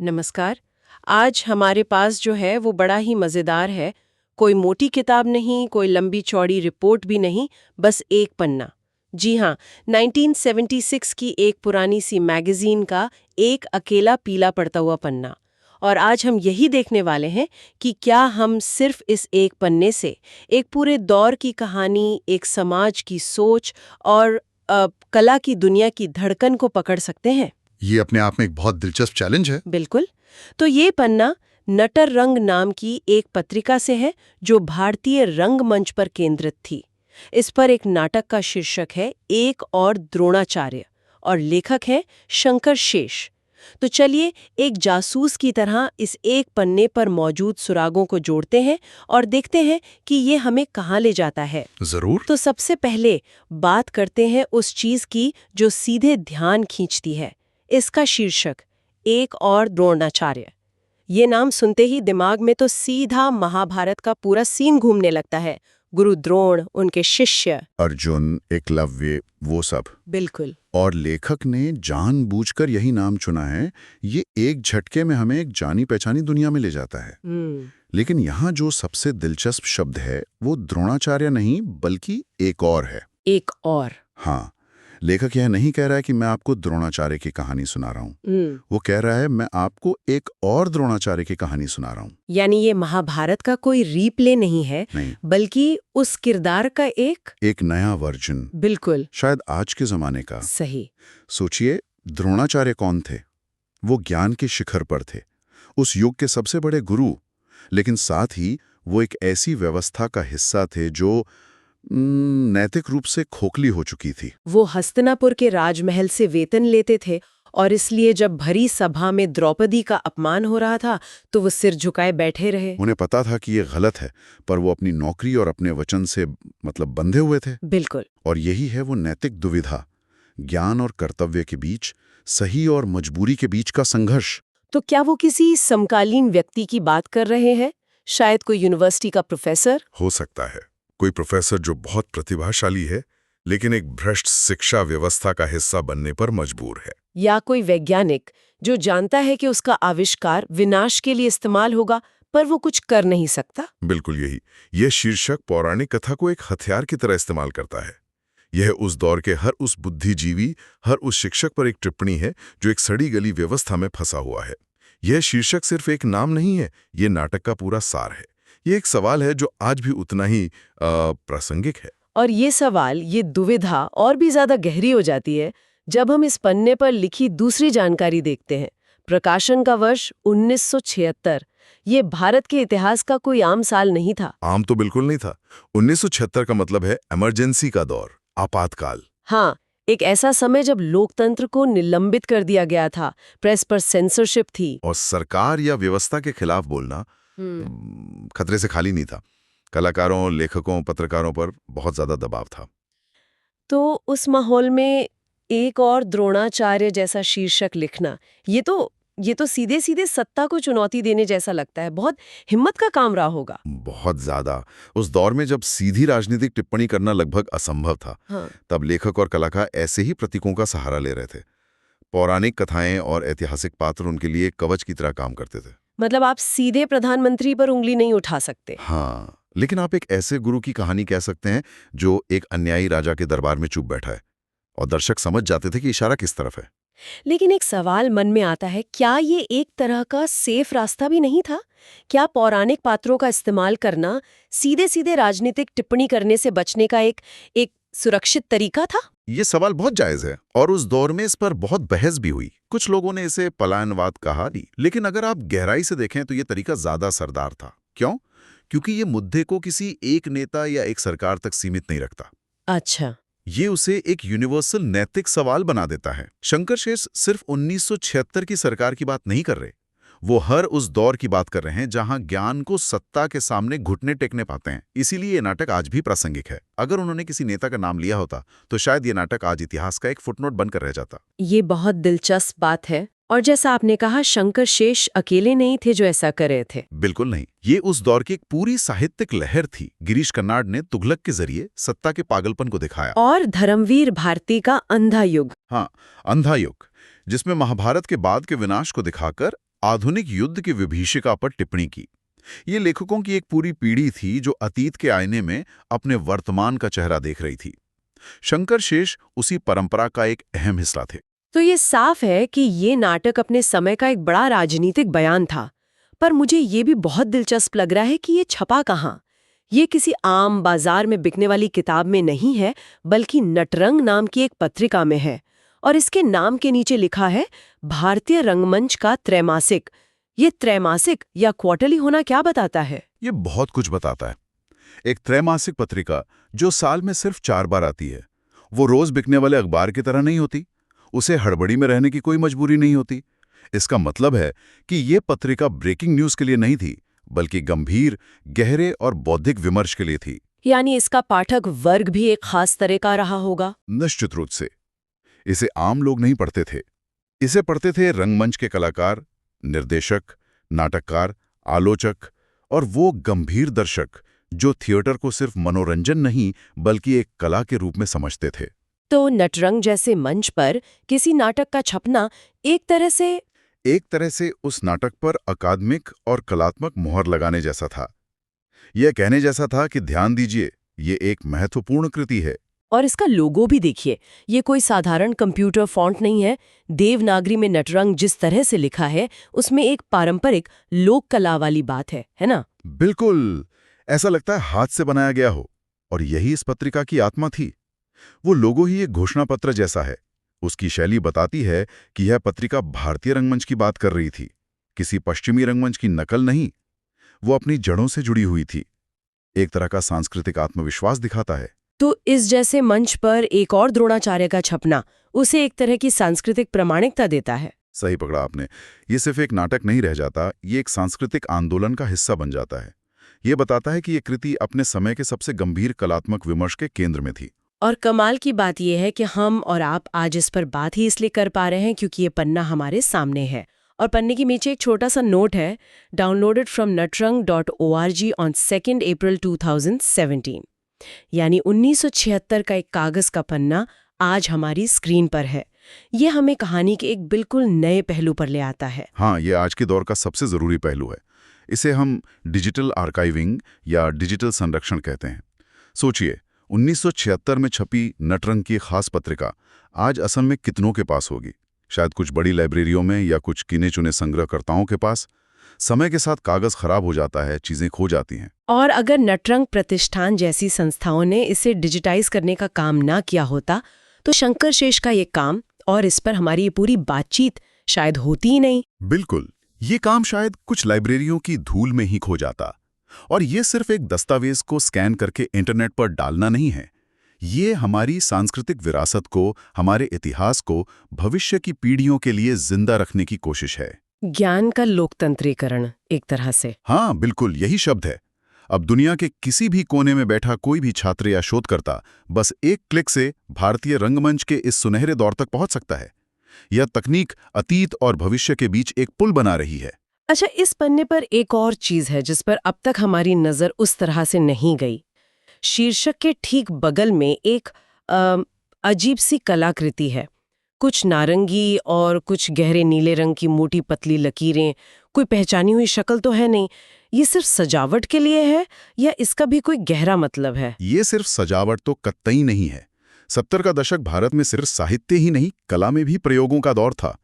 नमस्कार। आज हमारे पास जो है वो बड़ा ही मज़ेदार है। कोई मोटी किताब नहीं, कोई लंबी चौड़ी रिपोर्ट भी नहीं, बस एक पन्ना। जी हाँ, 1976 की एक पुरानी सी मैगज़ीन का एक अकेला पीला पड़ता हुआ पन्ना। और आज हम यही देखने वाले हैं कि क्या हम सिर्फ इस एक पन्ने से एक पूरे दौर की कहानी, एक समाज की सोच और कला की दुनिया की धड़कन को पकड़ सकते हैं। ये अपने आप में एक बहुत दिलचस्प चैलेंज है। बिल्कुल। तो ये पन्ना नटर रंग नाम की एक पत्रिका से है जो भारतीय रंगमंच पर केंद्रित थी। इस पर एक नाटक का शीर्षक है एक और द्रोणाचार्य और लेखक है शंकर शेष। तो चलिए एक जासूस की तरह इस एक पन्ने पर मौजूद सुरागों को जोड़ते हैं और देखते हैं कि ये हमें कहाँ ले जाता है। जरूर। तो सबसे पहले बात करते हैं उस चीज की जो सीधे ध्यान खींचती है। इसका शीर्षक एक और द्रोणाचार्य। ये नाम सुनते ही दिमाग में तो सीधा महाभारत का पूरा सीन घूमने लगता है। गुरु द्रोण, उनके शिष्य अर्जुन, एकलव्य, वो सब। बिल्कुल। और लेखक ने जानबूझकर यही नाम चुना है। ये एक झटके में हमें एक जानी पहचानी दुनिया में ले जाता है। लेकिन यहाँ जो सबसे दिलचस्प शब्द है वो द्रोणाचार्य नहीं बल्कि एक और है। एक और। हाँ, लेखक यह नहीं कह रहा है कि मैं आपको द्रोणाचार्य की कहानी सुना रहा हूँ। वो कह रहा है मैं आपको एक और द्रोणाचार्य की कहानी सुना रहा हूँ। यानी ये महाभारत का कोई रीप्ले नहीं है, नहीं, बल्कि उस किरदार का एक नया वर्जन। बिल्कुल शायद आज के जमाने का। सही। सोचिए, द्रोणाचार्य कौन थे? वो ज्ञान के शिखर पर थे, उस युग के सबसे बड़े गुरु। लेकिन साथ ही वो एक ऐसी व्यवस्था का हिस्सा थे जो नैतिक रूप से खोखली हो चुकी थी। वो हस्तिनापुर के राजमहल से वेतन लेते थे और इसलिए जब भरी सभा में द्रौपदी का अपमान हो रहा था तो वो सिर झुकाए बैठे रहे। उन्हें पता था कि ये गलत है, पर वो अपनी नौकरी और अपने वचन से बंधे हुए थे। बिल्कुल। और यही है वो नैतिक दुविधा, ज्ञान और कर्तव्य के बीच, सही और मजबूरी के बीच का संघर्ष। तो क्या वो किसी समकालीन व्यक्ति की बात कर रहे हैं? शायद कोई यूनिवर्सिटी का प्रोफेसर? हो सकता है कोई प्रोफेसर जो बहुत प्रतिभाशाली है लेकिन एक भ्रष्ट शिक्षा व्यवस्था का हिस्सा बनने पर मजबूर है। या कोई वैज्ञानिक जो जानता है कि उसका आविष्कार विनाश के लिए इस्तेमाल होगा पर वो कुछ कर नहीं सकता। बिल्कुल यही। यह शीर्षक पौराणिक कथा को एक हथियार की तरह इस्तेमाल करता है। यह उस दौर के हर उस बुद्धिजीवी, हर उस शिक्षक पर एक टिप्पणी है जो एक सड़ी गली व्यवस्था में फंसा हुआ है। यह शीर्षक सिर्फ एक नाम नहीं है, यह नाटक का पूरा सार है। ये एक सवाल है जो आज भी उतना ही प्रासंगिक है। और ये सवाल, ये दुविधा और भी ज्यादा गहरी हो जाती है जब हम इस पन्ने पर लिखी दूसरी जानकारी देखते हैं। प्रकाशन का वर्ष 1976। ये भारत के इतिहास का कोई आम साल नहीं था। आम तो बिल्कुल नहीं था। 1976 का मतलब है इमरजेंसी का दौर, आपातकाल। हाँ, एक ऐसा समय जब लोकतंत्र को निलंबित कर दिया गया था, प्रेस पर सेंसरशिप थी। और सरकार या व्यवस्था के खिलाफ बोलना खतरे से खाली नहीं था। कलाकारों, लेखकों, पत्रकारों पर बहुत ज्यादा दबाव था। तो उस माहौल में एक और द्रोणाचार्य जैसा शीर्षक लिखना, ये तो सीधे सीधे सत्ता को चुनौती देने जैसा लगता है। बहुत हिम्मत का काम रहा होगा। बहुत ज्यादा। उस दौर में जब सीधी राजनीतिक टिप्पणी करना लगभग असंभव था, हाँ। तब लेखक और कलाकार ऐसे ही प्रतीकों का सहारा ले रहे थे। पौराणिक कथाएं और ऐतिहासिक पात्र उनके लिए कवच की तरह काम करते थे। मतलब आप सीधे प्रधानमंत्री पर उंगली नहीं उठा सकते। हाँ, लेकिन आप एक ऐसे गुरु की कहानी कह सकते हैं जो एक अन्यायी राजा के दरबार में चुप बैठा है, और दर्शक समझ जाते थे कि इशारा किस तरफ है। लेकिन एक सवाल मन में आता है, क्या ये एक तरह का सेफ रास्ता भी नहीं था? क्या पौराणिक पात्रों का इस्तेमाल करना सीधे सीधे राजनीतिक टिप्पणी करने से बचने का एक सुरक्षित तरीका था? ये सवाल बहुत जायज है और उस दौर में इस पर बहुत बहस भी हुई। कुछ लोगों ने इसे पलायनवाद कहा, लेकिन अगर आप गहराई से देखें तो ये तरीका ज्यादा असरदार था। क्यों? क्योंकि ये मुद्दे को किसी एक नेता या एक सरकार तक सीमित नहीं रखता। अच्छा। ये उसे एक यूनिवर्सल नैतिक सवाल बना देता है। शंकर शेष सिर्फ 1976 की सरकार की बात नहीं कर रहे, वो हर उस दौर की बात कर रहे हैं जहां ज्ञान को सत्ता के सामने घुटने टेकने पाते हैं। इसीलिए ये नाटक आज भी प्रासंगिक है। अगर उन्होंने किसी नेता का नाम लिया होता तो शायद ये नाटक आज इतिहास का एक फुटनोट बनकर रह जाता। ये बहुत दिलचस्प बात है। और जैसा आपने कहा, शंकर शेष अकेले नहीं थे जो ऐसा कर रहे थे। बिल्कुल नहीं, ये उस दौर की एक पूरी साहित्यिक लहर थी। गिरीश कर्नाड ने तुगलक के जरिए सत्ता के पागलपन को दिखाया। और धर्मवीर भारती का अंधा युग। हाँ, अंधा युग, जिसमें महाभारत के बाद के विनाश को दिखाकर आधुनिक युद्ध की विभीषिका पर टिप्पणी की। ये लेखकों की एक पूरी पीढ़ी थी जो अतीत के आईने में अपने वर्तमान का चेहरा देख रही थी। शंकर शेष उसी परंपरा का एक अहम हिस्सा थे। तो ये साफ है कि ये नाटक अपने समय का एक बड़ा राजनीतिक बयान था। पर मुझे ये भी बहुत दिलचस्प लग रहा है कि ये छपा कहाँ। ये किसी आम बाजार में बिकने वाली किताब में नहीं है, बल्कि नटरंग नाम की एक पत्रिका में है। और इसके नाम के नीचे लिखा है भारतीय रंगमंच का त्रैमासिक। ये त्रैमासिक या क्वार्टरली होना क्या बताता है? ये बहुत कुछ बताता है। एक त्रैमासिक पत्रिका जो साल में सिर्फ 4 बार आती है, वो रोज बिकने वाले अखबार की तरह नहीं होती। उसे हड़बड़ी में रहने की कोई मजबूरी नहीं होती। इसका मतलब है कि ये पत्रिका ब्रेकिंग न्यूज के लिए नहीं थी, बल्कि गंभीर, गहरे और बौद्धिक विमर्श के लिए थी। यानी इसका पाठक वर्ग भी एक खास तरह का रहा होगा। निश्चित रूप से। इसे आम लोग नहीं पढ़ते थे। इसे पढ़ते थे रंगमंच के कलाकार, निर्देशक, नाटककार, आलोचक और वो गंभीर दर्शक जो थिएटर को सिर्फ मनोरंजन नहीं बल्कि एक कला के रूप में समझते थे। तो नटरंग जैसे मंच पर किसी नाटक का छपना एक तरह से उस नाटक पर अकादमिक और कलात्मक मोहर लगाने जैसा था। यह कहने जैसा था कि ध्यान दीजिए, ये एक महत्वपूर्ण कृति है। और इसका लोगो भी देखिए, ये कोई साधारण कंप्यूटर फॉन्ट नहीं है। देवनागरी में नटरंग जिस तरह से लिखा है, उसमें एक पारंपरिक लोक कला वाली बात है ना? बिल्कुल, ऐसा लगता है हाथ से बनाया गया हो। और यही इस पत्रिका की आत्मा थी। वो लोगो ही एक घोषणा पत्र जैसा है। उसकी शैली बताती है कि यह पत्रिका भारतीय रंगमंच की बात कर रही थी, किसी पश्चिमी रंगमंच की नकल नहीं। वो अपनी जड़ों से जुड़ी हुई थी। एक तरह का सांस्कृतिक आत्मविश्वास दिखाता है। तो इस जैसे मंच पर एक और द्रोणाचार्य का छपना उसे एक तरह की सांस्कृतिक प्रामाणिकता देता है। सही पकड़ा आपने। ये सिर्फ एक नाटक नहीं रह जाता, ये एक सांस्कृतिक आंदोलन का हिस्सा बन जाता है। ये बताता है कि ये कृति अपने समय के सबसे गंभीर कलात्मक विमर्श के केंद्र में थी। और कमाल की बात यह है कि हम और आप आज इस पर बात ही इसलिए कर पा रहे हैं क्योंकि ये पन्ना हमारे सामने है। और पन्ने के नीचे एक छोटा सा नोट है, डाउनलोडेड फ्रॉम natrang.org ऑन 2 अप्रैल 2017। यानी 1976 का एक कागज का पन्ना आज हमारी स्क्रीन पर है। ये हमें कहानी के एक बिल्कुल नए पहलू पर ले आता है। हाँ, ये आज के दौर का सबसे जरूरी पहलू है। इसे हम डिजिटल आर्काइविंग या डिजिटल संरक्षण कहते हैं। सोचिए, 1976 में छपी नटरंग की खास पत्रिका आज असम में कितनों के पास होगी? शायद कुछ बड़ी लाइब्रेरियों में या कुछ गिने चुने संग्रहकर्ताओं के पास। समय के साथ कागज खराब हो जाता है, चीजें खो जाती हैं। और अगर नटरंग प्रतिष्ठान जैसी संस्थाओं ने इसे डिजिटाइज करने का काम ना किया होता, तो शंकर शेष का ये काम और इस पर हमारी ये पूरी बातचीत शायद होती ही नहीं। बिल्कुल, ये काम शायद कुछ लाइब्रेरियों की धूल में ही खो जाता। और ये सिर्फ एक दस्तावेज को स्कैन करके इंटरनेट पर डालना नहीं है। ये हमारी सांस्कृतिक विरासत को, हमारे इतिहास को भविष्य की पीढ़ियों के लिए जिंदा रखने की कोशिश है। ज्ञान का लोकतंत्रीकरण एक तरह से। हाँ, बिल्कुल यही शब्द है। अब दुनिया के किसी भी कोने में बैठा कोई भी छात्र या शोधकर्ता बस एक क्लिक से भारतीय रंगमंच के इस सुनहरे दौर तक पहुंच सकता है। यह तकनीक अतीत और भविष्य के बीच एक पुल बना रही है। अच्छा, इस पन्ने पर एक और चीज है जिस पर अब तक हमारी नजर उस तरह से नहीं गई। शीर्षक के ठीक बगल में एक अजीब सी कलाकृति है। कुछ नारंगी और कुछ गहरे नीले रंग की मोटी पतली लकीरें। कोई पहचानी हुई शक्ल तो है नहीं। ये सिर्फ सजावट के लिए है या इसका भी कोई गहरा मतलब है? ये सिर्फ सजावट तो कतई नहीं है। 70 का दशक भारत में सिर्फ साहित्य ही नहीं, कला में भी प्रयोगों का दौर था।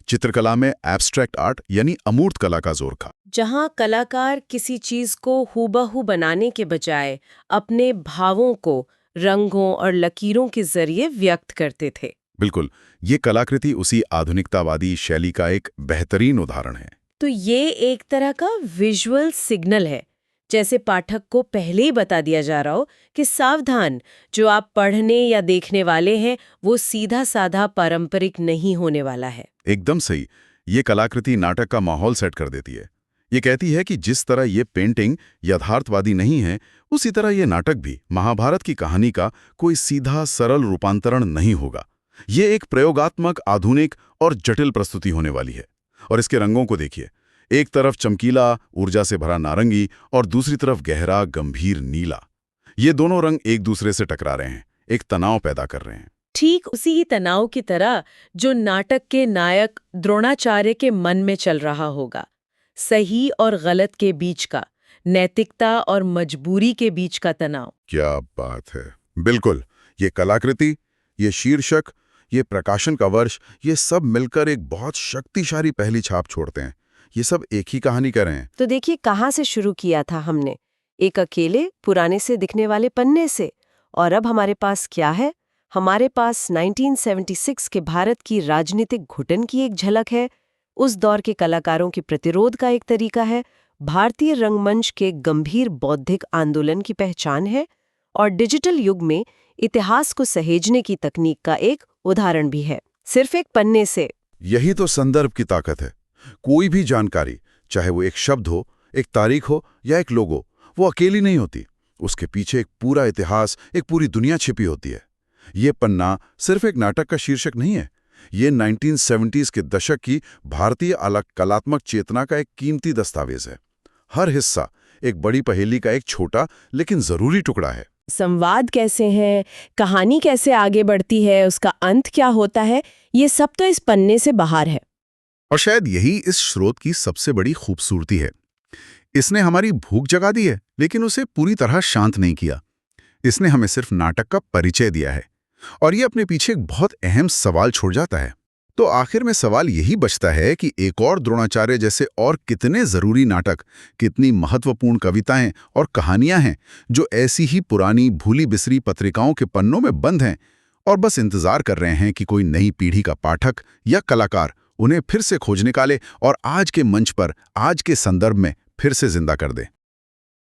चित्रकला में एब्स्ट्रैक्ट आर्ट यानी अमूर्त कला का जोर था, जहां कलाकार किसी चीज को हूबहू बनाने के बजाय अपने भावों को रंगों और लकीरों के जरिए व्यक्त करते थे। बिल्कुल, ये कलाकृति उसी आधुनिकतावादी शैली का एक बेहतरीन उदाहरण है। तो ये एक तरह का विजुअल सिग्नल है, जैसे पाठक को पहले ही बता दिया जा रहा हो कि सावधान, जो आप पढ़ने या देखने वाले हैं वो सीधा साधा पारंपरिक नहीं होने वाला है। एकदम सही। ये कलाकृति नाटक का माहौल सेट कर देती है। ये कहती है कि जिस तरह ये पेंटिंग यथार्थवादी नहीं है, उसी तरह ये नाटक भी महाभारत की कहानी का कोई सीधा सरल रूपांतरण नहीं होगा। ये एक प्रयोगात्मक, आधुनिक और जटिल प्रस्तुति होने वाली है। और इसके रंगों को देखिए, एक तरफ चमकीला, ऊर्जा से भरा नारंगी और दूसरी तरफ गहरा, गंभीर नीला। ये दोनों रंग एक दूसरे से टकरा रहे हैं, एक तनाव पैदा कर रहे हैं। ठीक उसी ही तनाव की तरह जो नाटक के नायक द्रोणाचार्य के मन में चल रहा होगा, सही और गलत के बीच का, नैतिकता और मजबूरी के बीच का तनाव। क्या बात है। बिल्कुल, ये कलाकृति, ये शीर्षक, ये प्रकाशन का वर्ष, ये सब मिलकर एक बहुत शक्तिशाली पहली छाप छोड़ते हैं। ये सब एक ही कहानी कर रहे हैं। तो देखिए कहाँ से शुरू किया था हमने, एक अकेले पुराने से दिखने वाले पन्ने से, और अब हमारे पास क्या है? हमारे पास 1976 के भारत की राजनीतिक घुटन की एक झलक है, उस दौर के कलाकारों के प्रतिरोध का एक तरीका है, भारतीय रंगमंच के गंभीर बौद्धिक आंदोलन की पहचान है, और डिजिटल युग में इतिहास को सहेजने की तकनीक का एक उदाहरण भी है, सिर्फ एक पन्ने से। यही तो संदर्भ की ताकत है। कोई भी जानकारी, चाहे वो एक शब्द हो, एक तारीख हो या एक लोगो, वो अकेली नहीं होती। उसके पीछे एक पूरा इतिहास, एक पूरी दुनिया छिपी होती है। ये पन्ना सिर्फ एक नाटक का शीर्षक नहीं है, ये 1970s के दशक की भारतीय कलात्मक चेतना का एक कीमती दस्तावेज है। हर हिस्सा एक बड़ी पहेली का एक छोटा लेकिन जरूरी टुकड़ा है। संवाद कैसे हैं, कहानी कैसे आगे बढ़ती है, उसका अंत क्या होता है, ये सब तो इस पन्ने से बाहर है। और शायद यही इस स्रोत की सबसे बड़ी खूबसूरती है। इसने हमारी भूख जगा दी है, लेकिन उसे पूरी तरह शांत नहीं किया। इसने हमें सिर्फ नाटक का परिचय दिया है, और ये अपने पीछे एक बहुत अहम सवाल छोड़ जाता है। तो आखिर में सवाल यही बचता है कि एक और द्रोणाचार्य जैसे और कितने जरूरी नाटक, कितनी महत्वपूर्ण कविताएं और कहानियां हैं जो ऐसी ही पुरानी भूली बिसरी पत्रिकाओं के पन्नों में बंद हैं और बस इंतजार कर रहे हैं कि कोई नई पीढ़ी का पाठक या कलाकार उन्हें फिर से खोज निकाले और आज के मंच पर, आज के संदर्भ में फिर से जिंदा कर दे।